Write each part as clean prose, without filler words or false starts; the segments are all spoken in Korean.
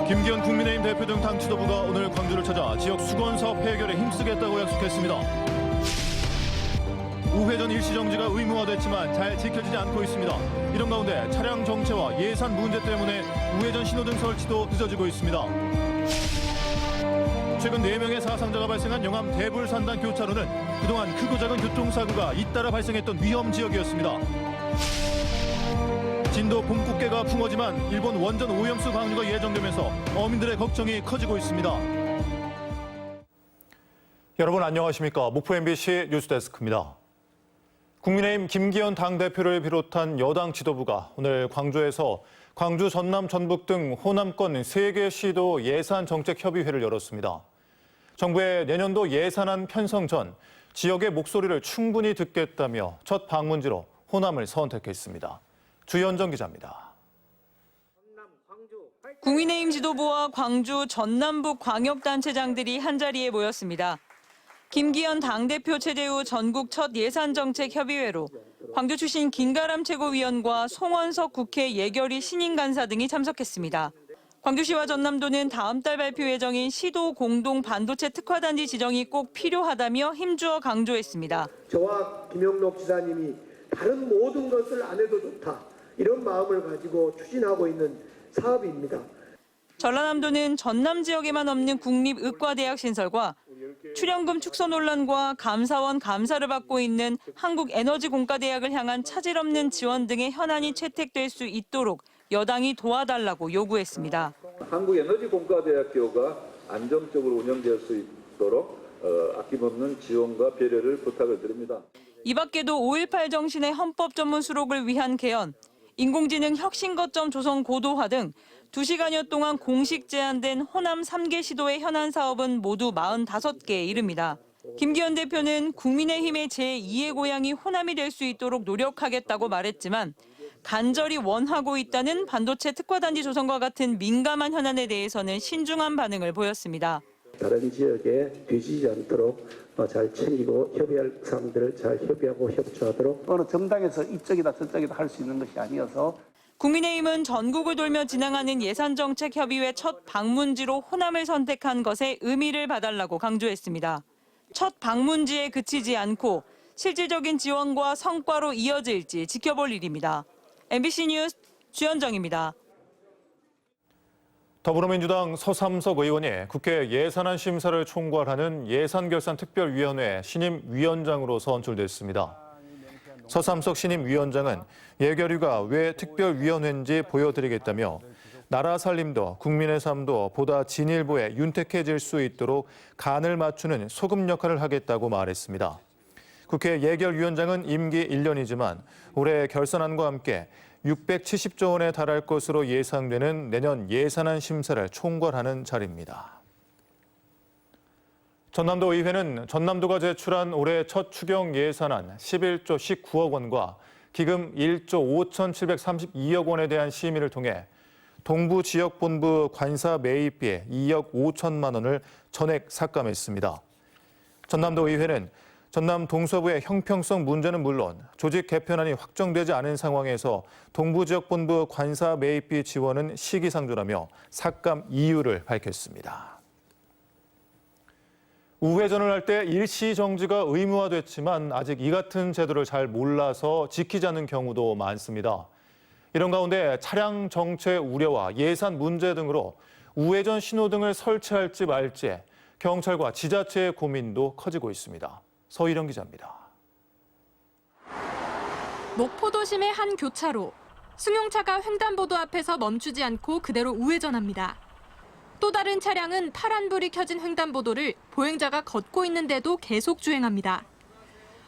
김기현 국민의힘 대표 등 당 지도부가 오늘 광주를 찾아 지역 수건사업 해결에 힘쓰겠다고 약속했습니다. 우회전 일시정지가 의무화됐지만 잘 지켜지지 않고 있습니다. 이런 가운데 차량 정체와 예산 문제 때문에 우회전 신호등 설치도 늦어지고 있습니다. 최근 4명의 사상자가 발생한 영암 대불산단 교차로는 그동안 크고 작은 교통사고가 잇따라 발생했던 위험 지역이었습니다. 진도 봄꽃게가 풍어지만 일본 원전 오염수 방류가 예정되면서 어민들의 걱정이 커지고 있습니다. 여러분 안녕하십니까? 목포 MBC 뉴스데스크입니다. 국민의힘 김기현 당대표를 비롯한 여당 지도부가 오늘 광주에서 광주, 전남, 전북 등 호남권 3개 시도 예산정책협의회를 열었습니다. 정부의 내년도 예산안 편성 전 지역의 목소리를 충분히 듣겠다며 첫 방문지로 호남을 선택했습니다. 주현정 기자입니다. 국민의힘 지도부와 광주, 전남북 광역단체장들이 한자리에 모였습니다. 김기현 당대표 체제 후 전국 첫 예산정책협의회로 광주 출신 김가람 최고위원과 송원석 국회 예결위 신임간사 등이 참석했습니다. 광주시와 전남도는 다음 달 발표 예정인 시도 공동 반도체 특화단지 지정이 꼭 필요하다며 힘주어 강조했습니다. 저와 김영록 지사님이 다른 모든 것을 안 해도 좋다. 이런 마음을 가지고 추진하고 있는 사업입니다. 전라남도는 전남 지역에만 없는 국립의과대학 신설과 출연금 축소 논란과 감사원 감사를 받고 있는 한국에너지공과대학을 향한 차질 없는 지원 등의 현안이 채택될 수 있도록 여당이 도와달라고 요구했습니다. 한국에너지공과대학교가 안정적으로 운영될 수 있도록 아낌없는 지원과 배려를 부탁을 드립니다. 이 밖에도 5.18 정신의 헌법 전문 수록을 위한 개헌, 인공지능 혁신 거점 조성 고도화 등 2시간여 동안 공식 제안된 호남 3개 시도의 현안 사업은 모두 45개에 이릅니다. 김기현 대표는 국민의힘의 제2의 고향이 호남이 될 수 있도록 노력하겠다고 말했지만 간절히 원하고 있다는 반도체 특화단지 조성과 같은 민감한 현안에 대해서는 신중한 반응을 보였습니다. 다른 지역에 뒤지지 않도록 잘 챙기고 협의할 사항들을 잘 협의하고 협조하도록 어느 정당에서 이쪽이다 저쪽이다 할 수 있는 것이 아니어서 국민의힘은 전국을 돌며 진행하는 예산정책협의회 첫 방문지로 호남을 선택한 것에 의미를 봐달라고 강조했습니다. 첫 방문지에 그치지 않고 실질적인 지원과 성과로 이어질지 지켜볼 일입니다. MBC 뉴스 주현정입니다. 더불어민주당 서삼석 의원이 국회 예산안 심사를 총괄하는 예산결산특별위원회 신임위원장으로 선출됐습니다. 서삼석 신임위원장은 예결위가 왜 특별위원회인지 보여드리겠다며 나라 살림도 국민의 삶도 보다 진일보에 윤택해질 수 있도록 간을 맞추는 소금 역할을 하겠다고 말했습니다. 국회 예결위원장은 임기 1년이지만 올해 결산안과 함께 670조 원에 달할 것으로 예상되는 내년 예산안 심사를 총괄하는 자리입니다. 전남도 의회는 전남도가 제출한 올해 첫 추경 예산안 11조 19억 원과 기금 1조 5,732억 원에 대한 심의를 통해 동부지역본부 관사 매입비에 2억 5천만 원을 전액 삭감했습니다. 전남도 의회는 전남 동서부의 형평성 문제는 물론 조직 개편안이 확정되지 않은 상황에서 동부지역본부 관사 매입비 지원은 시기상조라며 삭감 이유를 밝혔습니다. 우회전을 할 때 일시정지가 의무화됐지만 아직 이 같은 제도를 잘 몰라서 지키지 않는 경우도 많습니다. 이런 가운데 차량 정체 우려와 예산 문제 등으로 우회전 신호등을 설치할지 말지 경찰과 지자체의 고민도 커지고 있습니다. 서희령 기자입니다. 목포도심의 한 교차로. 승용차가 횡단보도 앞에서 멈추지 않고 그대로 우회전합니다. 또 다른 차량은 파란불이 켜진 횡단보도를 보행자가 걷고 있는데도 계속 주행합니다.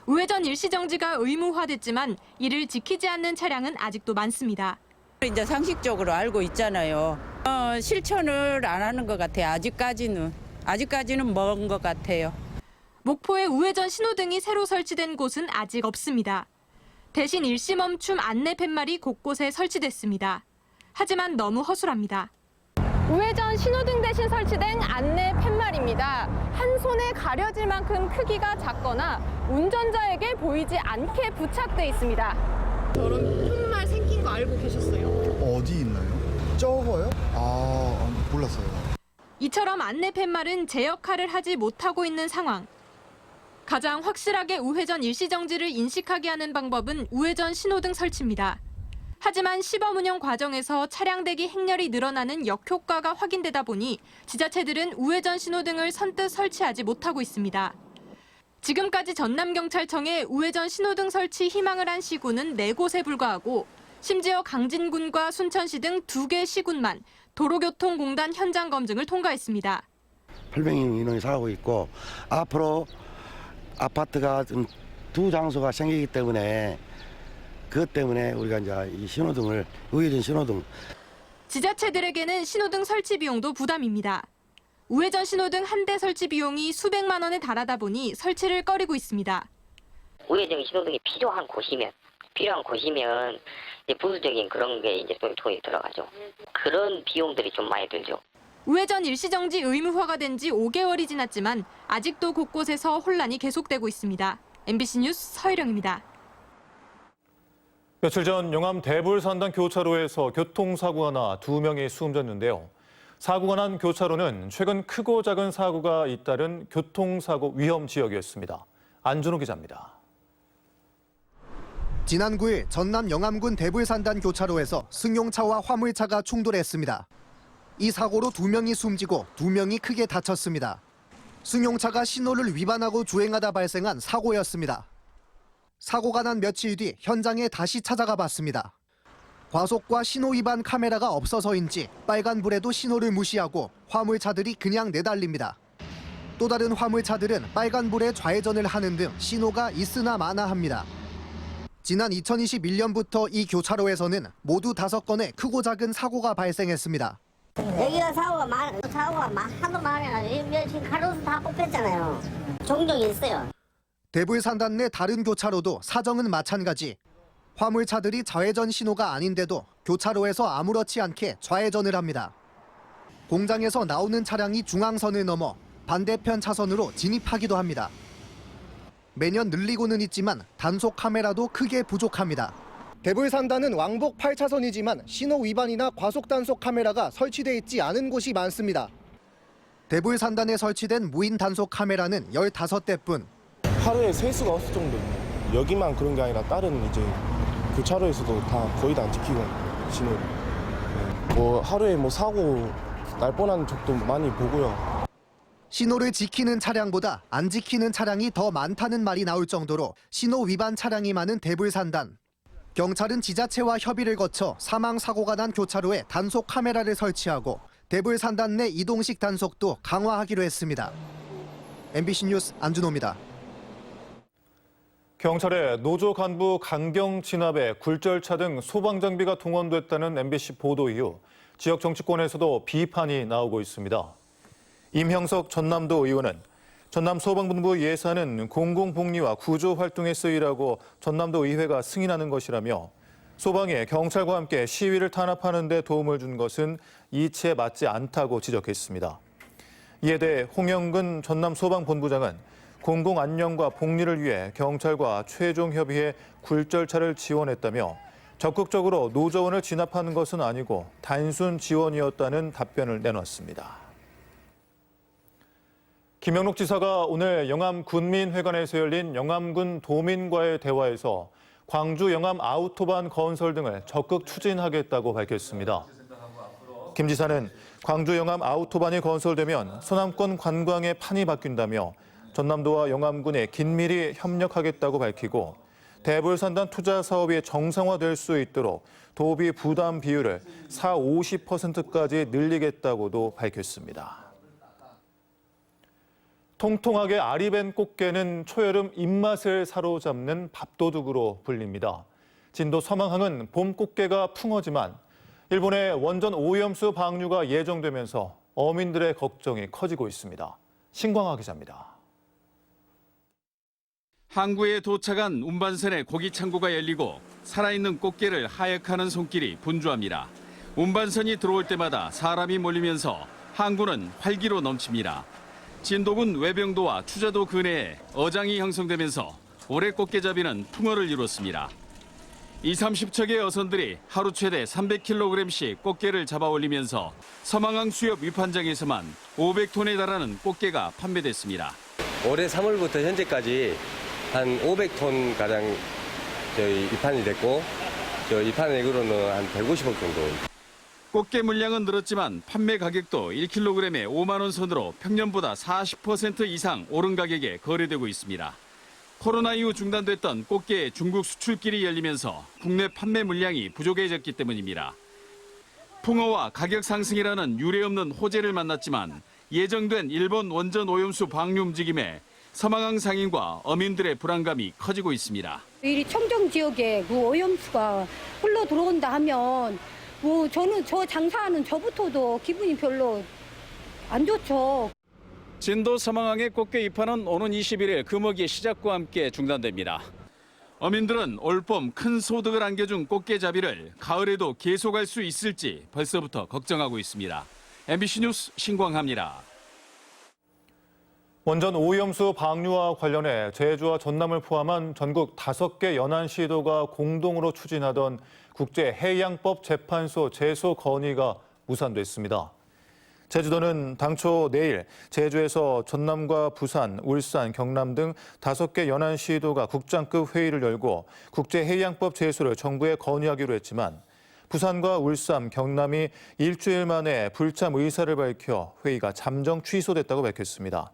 우회전 일시정지가 의무화됐지만 이를 지키지 않는 차량은 아직도 많습니다. 이제 상식적으로 알고 있잖아요. 실천을 안 하는 것 같아요. 아직까지는 먼 것 같아요. 목포에 우회전 신호등이 새로 설치된 곳은 아직 없습니다. 대신 일시 멈춤 안내 팻말이 곳곳에 설치됐습니다. 하지만 너무 허술합니다. 우회전 신호등 대신 설치된 안내 팻말입니다. 한 손에 가려질 만큼 크기가 작거나 운전자에게 보이지 않게 부착돼 있습니다. 저런 팻말 생긴 거 알고 계셨어요? 어디 있나요? 적어요? 몰랐어요. 이처럼 안내 팻말은 제 역할을 하지 못하고 있는 상황. 가장 확실하게 우회전 일시정지를 인식하게 하는 방법은 우회전 신호등 설치입니다. 하지만 시범 운영 과정에서 차량 대기 행렬이 늘어나는 역효과가 확인되다 보니 지자체들은 우회전 신호등을 선뜻 설치하지 못하고 있습니다. 지금까지 전남경찰청에 우회전 신호등 설치 희망을 한 시군은 4곳에 불과하고 심지어 강진군과 순천시 등 2개 시군만 도로교통공단 현장 검증을 통과했습니다. 800명 인원이 살고 있고 앞으로 아파트가 좀 2장소가 생기기 때문에 그것 때문에 우리가 이제 이 신호등을 우회전 신호등 지자체들에게는 신호등 설치 비용도 부담입니다. 우회전 신호등 한 대 설치 비용이 수백만 원에 달하다 보니 설치를 꺼리고 있습니다. 우회전 신호등이 필요한 곳이면 이제 부수적인 그런 게 이제 돈이 들어가죠. 그런 비용들이 좀 많이 들죠. 우회전 일시정지 의무화가 된 지 5개월이 지났지만 아직도 곳곳에서 혼란이 계속되고 있습니다. MBC 뉴스 서희령입니다. 며칠 전 영암 대불산단 교차로에서 교통사고가 나 2명이 숨졌는데요. 사고가 난 교차로는 최근 크고 작은 사고가 잇따른 교통사고 위험 지역이었습니다. 안준호 기자입니다. 지난 9일 전남 영암군 대불산단 교차로에서 승용차와 화물차가 충돌했습니다. 이 사고로 2명이 숨지고 2명이 크게 다쳤습니다. 승용차가 신호를 위반하고 주행하다 발생한 사고였습니다. 사고가 난 며칠 뒤 현장에 다시 찾아가 봤습니다. 과속과 신호 위반 카메라가 없어서인지 빨간불에도 신호를 무시하고 화물차들이 그냥 내달립니다. 또 다른 화물차들은 빨간불에 좌회전을 하는 등 신호가 있으나 마나 합니다. 지난 2021년부터 이 교차로에서는 모두 5건의 크고 작은 사고가 발생했습니다. 여기가 사고가 하도 많아가지고 지금 가로수 다 뽑혔잖아요. 종종 있어요. 대불산단 내 다른 교차로도 사정은 마찬가지. 화물차들이 좌회전 신호가 아닌데도 교차로에서 아무렇지 않게 좌회전을 합니다. 공장에서 나오는 차량이 중앙선을 넘어 반대편 차선으로 진입하기도 합니다. 매년 늘리고는 있지만 단속 카메라도 크게 부족합니다. 대불산단은 왕복 8차선이지만 신호 위반이나 과속 단속 카메라가 설치돼 있지 않은 곳이 많습니다. 대불산단에 설치된 무인 단속 카메라는 15대뿐. 하루에 세수가 없을 정도입니다. 여기만 그런 게 아니라 다른 이제 교차로에서도 다 거의 다 안 지키고 신호. 하루에 사고 날 뻔한 적도 많이 보고요. 신호를 지키는 차량보다 안 지키는 차량이 더 많다는 말이 나올 정도로 신호 위반 차량이 많은 대불산단. 경찰은 지자체와 협의를 거쳐 사망 사고가 난 교차로에 단속 카메라를 설치하고 대불산단 내 이동식 단속도 강화하기로 했습니다. MBC 뉴스 안준호입니다. 경찰의 노조 간부 강경 진압에 굴절차 등 소방 장비가 동원됐다는 MBC 보도 이후 지역 정치권에서도 비판이 나오고 있습니다. 임형석 전남도 의원은 전남 소방본부 예산은 공공복리와 구조 활동에 쓰이라고 전남도 의회가 승인하는 것이라며 소방에 경찰과 함께 시위를 탄압하는 데 도움을 준 것은 이치에 맞지 않다고 지적했습니다. 이에 대해 홍영근 전남 소방본부장은 공공안녕과 복리를 위해 경찰과 최종 협의해 굴절차를 지원했다며 적극적으로 노조원을 진압하는 것은 아니고 단순 지원이었다는 답변을 내놨습니다. 김영록 지사가 오늘 영암 군민회관에서 열린 영암군 도민과의 대화에서 광주 영암 아우토반 건설 등을 적극 추진하겠다고 밝혔습니다. 김 지사는 광주 영암 아우토반이 건설되면 서남권 관광의 판이 바뀐다며 전남도와 영암군에 긴밀히 협력하겠다고 밝히고 대불산단 투자 사업이 정상화될 수 있도록 도비 부담 비율을 40~50%까지 늘리겠다고도 밝혔습니다. 통통하게 알이 밴 꽃게는 초여름 입맛을 사로잡는 밥도둑으로 불립니다. 진도 서망항은 봄 꽃게가 풍어지만 일본의 원전 오염수 방류가 예정되면서 어민들의 걱정이 커지고 있습니다. 신광하 기자입니다. 항구에 도착한 운반선의 고기 창고가 열리고 살아있는 꽃게를 하역하는 손길이 분주합니다. 운반선이 들어올 때마다 사람이 몰리면서 항구는 활기로 넘칩니다. 진도군 외병도와 추자도 근해에 어장이 형성되면서 올해 꽃게잡이는 풍어를 이뤘습니다. 20-30척의 어선들이 하루 최대 300kg씩 꽃게를 잡아 올리면서 서망항 수협 위판장에서만 500톤에 달하는 꽃게가 판매됐습니다. 올해 3월부터 현재까지 한 500톤 가량 저희 입판이 됐고, 저 입판액으로는 한 150억 정도. 꽃게 물량은 늘었지만 판매 가격도 1kg에 5만 원 선으로 평년보다 40% 이상 오른 가격에 거래되고 있습니다. 코로나 이후 중단됐던 꽃게의 중국 수출길이 열리면서 국내 판매 물량이 부족해졌기 때문입니다. 풍어와 가격 상승이라는 유례없는 호재를 만났지만 예정된 일본 원전 오염수 방류 움직임에 서망항 상인과 어민들의 불안감이 커지고 있습니다. 이 청정 지역에 그 오염수가 흘러 들어온다 하면 저는 저 장사하는 저부터도 기분이 별로 안 좋죠. 진도 서망항의 꽃게 입판은 오는 21일 금어기 시작과 함께 중단됩니다. 어민들은 올봄 큰 소득을 안겨준 꽃게잡이를 가을에도 계속할 수 있을지 벌써부터 걱정하고 있습니다. MBC 뉴스 신광하입니다. 원전 오염수 방류와 관련해 제주와 전남을 포함한 전국 5개 연안시도가 공동으로 추진하던 국제해양법 재판소 제소 건의가 무산됐습니다. 제주도는 당초 내일 제주에서 전남과 부산, 울산, 경남 등 5개 연안시도가 국장급 회의를 열고 국제해양법 제소를 정부에 건의하기로 했지만 부산과 울산, 경남이 일주일 만에 불참 의사를 밝혀 회의가 잠정 취소됐다고 밝혔습니다.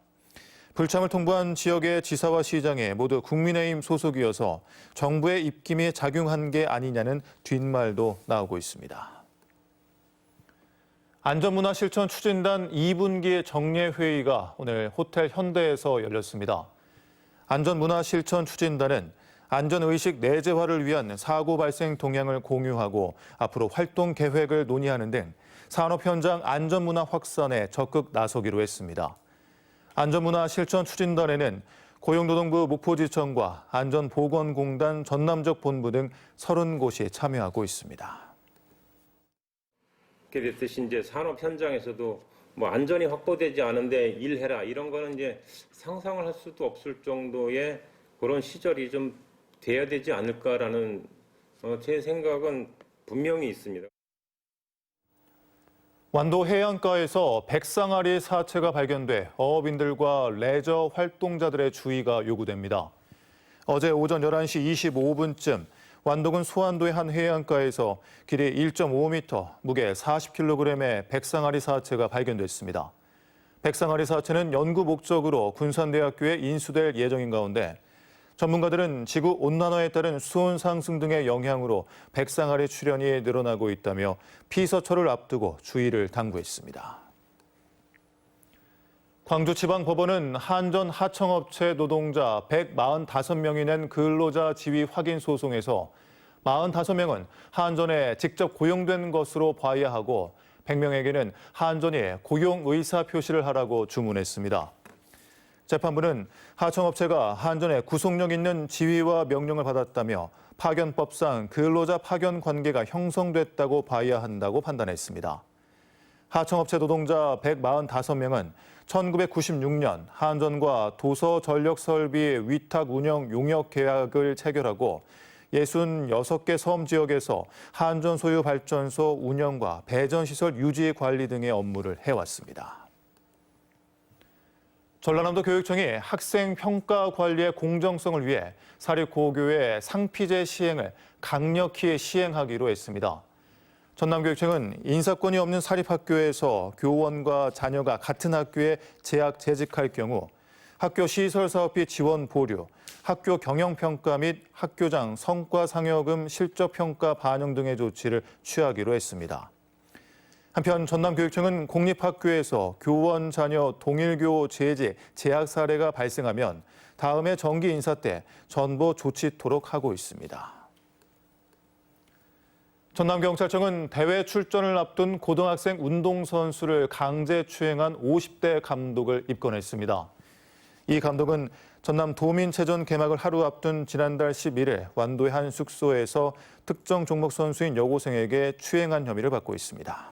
불참을 통보한 지역의 지사와 시장이 모두 국민의힘 소속이어서 정부의 입김이 작용한 게 아니냐는 뒷말도 나오고 있습니다. 안전문화실천 추진단 2분기 정례회의가 오늘 호텔 현대에서 열렸습니다. 안전문화실천 추진단은 안전의식 내재화를 위한 사고 발생 동향을 공유하고 앞으로 활동 계획을 논의하는 등 산업 현장 안전문화 확산에 적극 나서기로 했습니다. 안전문화실천 추진단에는 고용노동부 목포지청과 안전보건공단 전남적 본부 등 30곳이 참여하고 있습니다. 이렇게 됐듯이 이제 산업 현장에서도 뭐 안전이 확보되지 않은데 일해라 이런 거는 이제 상상을 할 수도 없을 정도의 그런 시절이 좀 돼야 되지 않을까라는 제 생각은 분명히 있습니다. 완도 해안가에서 백상아리 사체가 발견돼 어업인들과 레저 활동자들의 주의가 요구됩니다. 어제 오전 11시 25분쯤 완도군 소안도의 한 해안가에서 길이 1.5m, 무게 40kg의 백상아리 사체가 발견됐습니다. 백상아리 사체는 연구 목적으로 군산대학교에 인수될 예정인 가운데 전문가들은 지구 온난화에 따른 수온 상승 등의 영향으로 백상아리 출현이 늘어나고 있다며 피서철을 앞두고 주의를 당부했습니다. 광주지방법원은 한전 하청업체 노동자 145명이 낸 근로자 지위 확인 소송에서 45명은 한전에 직접 고용된 것으로 봐야 하고 100명에게는 한전이 고용 의사 표시를 하라고 주문했습니다. 재판부는 하청업체가 한전에 구속력 있는 지휘와 명령을 받았다며 파견법상 근로자 파견 관계가 형성됐다고 봐야 한다고 판단했습니다. 하청업체 노동자 145명은 1996년 한전과 도서전력설비 위탁 운영 용역 계약을 체결하고 66개 섬 지역에서 한전 소유 발전소 운영과 배전시설 유지 관리 등의 업무를 해왔습니다. 전라남도 교육청이 학생 평가 관리의 공정성을 위해 사립고교의 상피제 시행을 강력히 시행하기로 했습니다. 전남교육청은 인사권이 없는 사립학교에서 교원과 자녀가 같은 학교에 재학 재직할 경우 학교 시설사업비 지원 보류, 학교 경영평가 및 학교장 성과상여금 실적평가 반영 등의 조치를 취하기로 했습니다. 한편 전남교육청은 공립학교에서 교원 자녀 동일교 재직, 재학 사례가 발생하면 다음해 정기 인사 때 전보 조치토록 하고 있습니다. 전남경찰청은 대회 출전을 앞둔 고등학생 운동선수를 강제 추행한 50대 감독을 입건했습니다. 이 감독은 전남 도민체전 개막을 하루 앞둔 지난달 11일 완도의 한 숙소에서 특정 종목 선수인 여고생에게 추행한 혐의를 받고 있습니다.